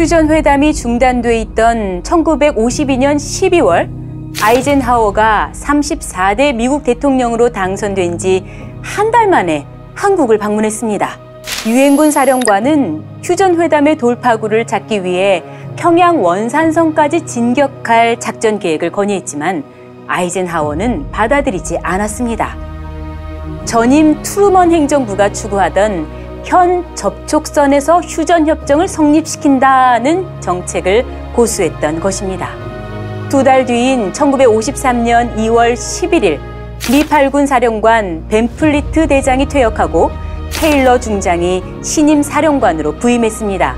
휴전회담이 중단돼 있던 1952년 12월 아이젠하워가 34대 미국 대통령으로 당선된 지 한 달 만에 한국을 방문했습니다. 유엔군 사령관은 휴전회담의 돌파구를 찾기 위해 평양 원산성까지 진격할 작전 계획을 건의했지만 아이젠하워는 받아들이지 않았습니다. 전임 트루먼 행정부가 추구하던 현 접촉선에서 휴전협정을 성립시킨다는 정책을 고수했던 것입니다. 두 달 뒤인 1953년 2월 11일 미 8군 사령관 벤플리트 대장이 퇴역하고 테일러 중장이 신임 사령관으로 부임했습니다.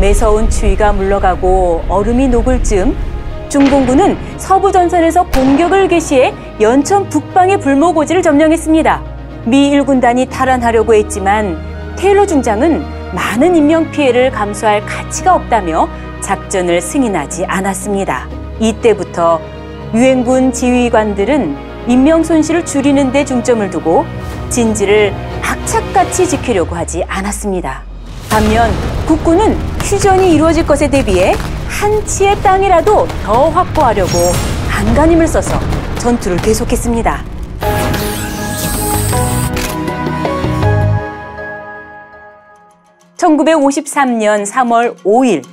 매서운 추위가 물러가고 얼음이 녹을 즈음 중공군은 서부 전선에서 공격을 개시해 연천 북방의 불모고지를 점령했습니다. 미 1군단이 탈환하려고 했지만 테일러 중장은 많은 인명피해를 감수할 가치가 없다며 작전을 승인하지 않았습니다. 이때부터 유엔군 지휘관들은 인명 손실을 줄이는 데 중점을 두고 진지를 악착같이 지키려고 하지 않았습니다. 반면 국군은 휴전이 이루어질 것에 대비해 한 치의 땅이라도 더 확보하려고 안간힘을 써서 전투를 계속했습니다. (1953년 3월 5일)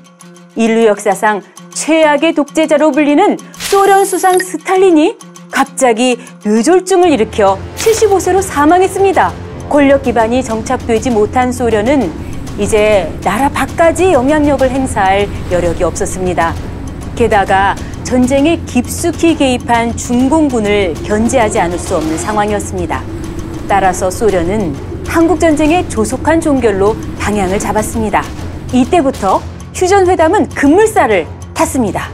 인류 역사상 최악의 독재자로 불리는 소련 수상 스탈린이 갑자기 뇌졸중을 일으켜 75세로 사망했습니다. 권력 기반이 정착되지 못한 소련은 이제 나라 밖까지 영향력을 행사할 여력이 없었습니다. 게다가 전쟁에 깊숙이 개입한 중공군을 견제하지 않을 수 없는 상황이었습니다. 따라서 소련은 한국전쟁의 조속한 종결로 방향을 잡았습니다. 이때부터 휴전회담은 급물살을 탔습니다.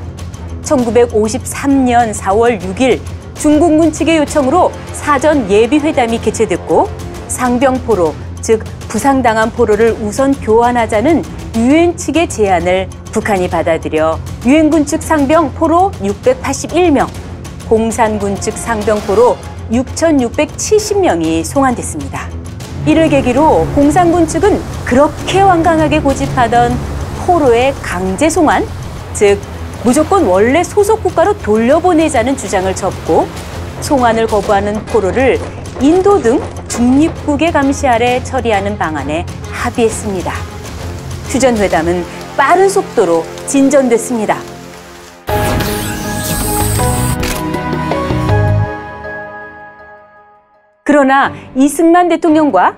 1953년 4월 6일 중공군 측의 요청으로 사전 예비회담이 개최됐고 상병포로, 즉 부상당한 포로를 우선 교환하자는 유엔 측의 제안을 북한이 받아들여 유엔군 측 상병 포로 681명, 공산군 측 상병 포로 6,670명이 송환됐습니다. 이를 계기로 공산군 측은 그렇게 완강하게 고집하던 포로의 강제 송환, 즉 무조건 원래 소속 국가로 돌려보내자는 주장을 접고 송환을 거부하는 포로를 인도 등 중립국의 감시 아래 처리하는 방안에 합의했습니다. 휴전회담은 빠른 속도로 진전됐습니다. 그러나 이승만 대통령과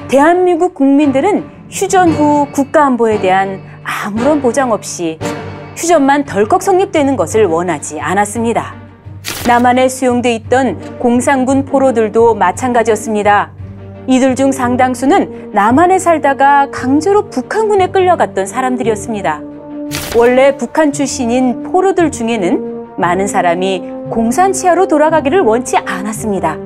대한민국 국민들은 휴전 후 국가안보에 대한 아무런 보장 없이 휴전만 덜컥 성립되는 것을 원하지 않았습니다. 남한에 수용돼 있던 공산군 포로들도 마찬가지였습니다. 이들 중 상당수는 남한에 살다가 강제로 북한군에 끌려갔던 사람들이었습니다. 원래 북한 출신인 포로들 중에는 많은 사람이 공산 치하로 돌아가기를 원치 않았습니다.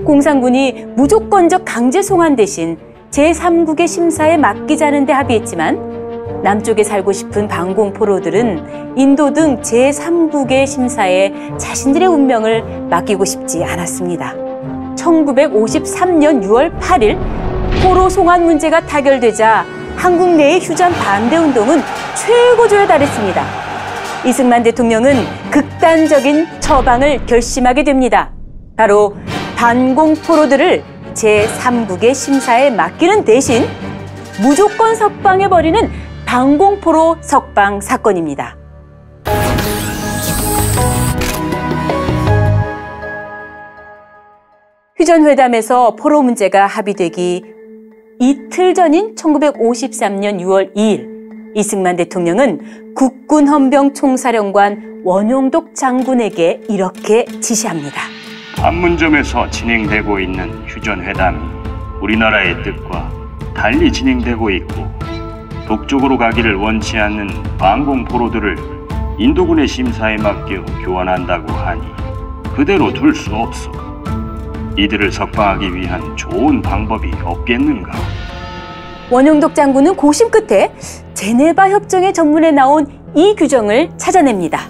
공산군이 무조건적 강제 송환 대신 제3국의 심사에 맡기자는 데 합의했지만 남쪽에 살고 싶은 반공 포로들은 인도 등 제3국의 심사에 자신들의 운명을 맡기고 싶지 않았습니다. 1953년 6월 8일 포로 송환 문제가 타결되자 한국 내의 휴전 반대 운동은 최고조에 달했습니다. 이승만 대통령은 극단적인 처방을 결심하게 됩니다. 바로 반공 포로들을 제3국의 심사에 맡기는 대신 무조건 석방해버리는 반공포로 석방 사건입니다. 휴전회담에서 포로 문제가 합의되기 이틀 전인 1953년 6월 2일 이승만 대통령은 국군헌병총사령관 원용독 장군에게 이렇게 지시합니다. 판문점에서 진행되고 있는 휴전회담이 우리나라의 뜻과 달리 진행되고 있고 북쪽으로 가기를 원치 않는 반공 포로들을 인도군의 심사에 맡겨 교환한다고 하니 그대로 둘 수 없어. 이들을 석방하기 위한 좋은 방법이 없겠는가? 원용독 장군은 고심 끝에 제네바 협정의 전문에 나온 이 규정을 찾아냅니다.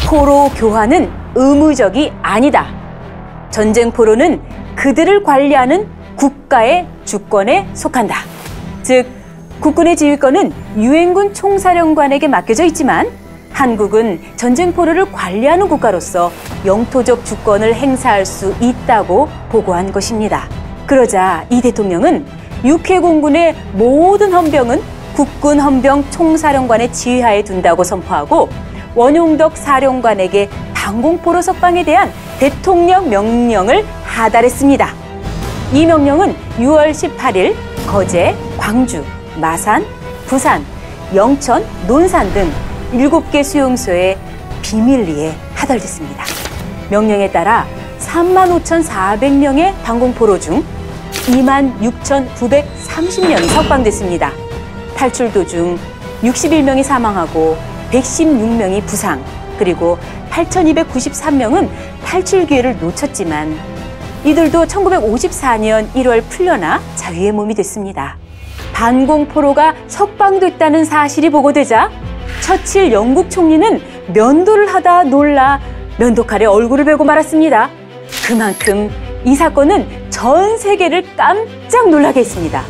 포로 교환은 의무적이 아니다. 전쟁 포로는 그들을 관리하는 국가의 주권에 속한다. 즉 국군의 지휘권은 유엔군 총사령관에게 맡겨져 있지만 한국은 전쟁포로를 관리하는 국가로서 영토적 주권을 행사할 수 있다고 보고한 것입니다. 그러자 이 대통령은 육해공군의 모든 헌병은 국군 헌병 총사령관의 지휘하에 둔다고 선포하고 원용덕 사령관에게 방공포로 석방에 대한 대통령 명령을 하달했습니다. 이 명령은 6월 18일 거제, 광주, 마산, 부산, 영천, 논산 등 7개 수용소에 비밀리에 하달됐습니다. 명령에 따라 35,400명의 방공포로 중 26,930명이 석방됐습니다. 탈출 도중 61명이 사망하고 116명이 부상, 그리고 8,293명은 탈출 기회를 놓쳤지만 이들도 1954년 1월 풀려나 자유의 몸이 됐습니다. 반공포로가 석방됐다는 사실이 보고되자 처칠 영국 총리는 면도를 하다 놀라 면도칼에 얼굴을 베고 말았습니다. 그만큼 이 사건은 전 세계를 깜짝 놀라게 했습니다.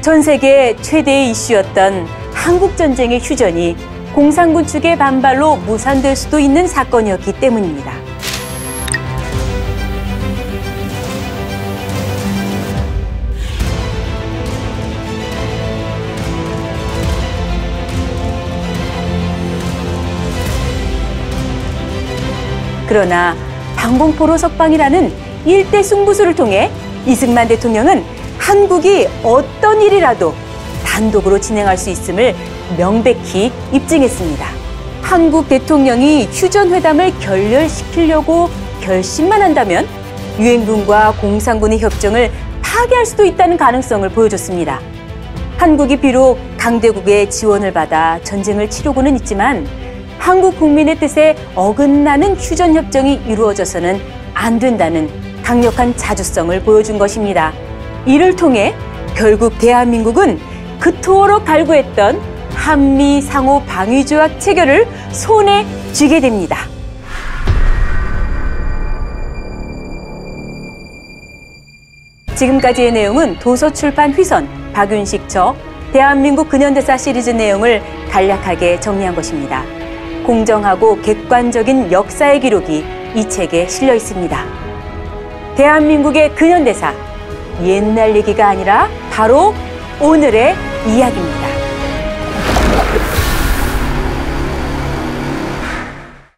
전 세계 최대의 이슈였던 한국전쟁의 휴전이 공산군 측의 반발로 무산될 수도 있는 사건이었기 때문입니다. 그러나 방공포로 석방이라는 일대 승부수를 통해 이승만 대통령은 한국이 어떤 일이라도 단독으로 진행할 수 있음을 명백히 입증했습니다. 한국 대통령이 휴전회담을 결렬시키려고 결심만 한다면 유엔군과 공산군의 협정을 파기할 수도 있다는 가능성을 보여줬습니다. 한국이 비록 강대국의 지원을 받아 전쟁을 치르고는 있지만 한국 국민의 뜻에 어긋나는 휴전협정이 이루어져서는 안 된다는 강력한 자주성을 보여준 것입니다. 이를 통해 결국 대한민국은 그토록 갈구했던 한미 상호 방위조약 체결을 손에 쥐게 됩니다. 지금까지의 내용은 도서출판 휘선, 박윤식 저, 대한민국 근현대사 시리즈 내용을 간략하게 정리한 것입니다. 공정하고 객관적인 역사의 기록이 이 책에 실려 있습니다. 대한민국의 근현대사, 옛날 얘기가 아니라 바로 오늘의 이야기입니다.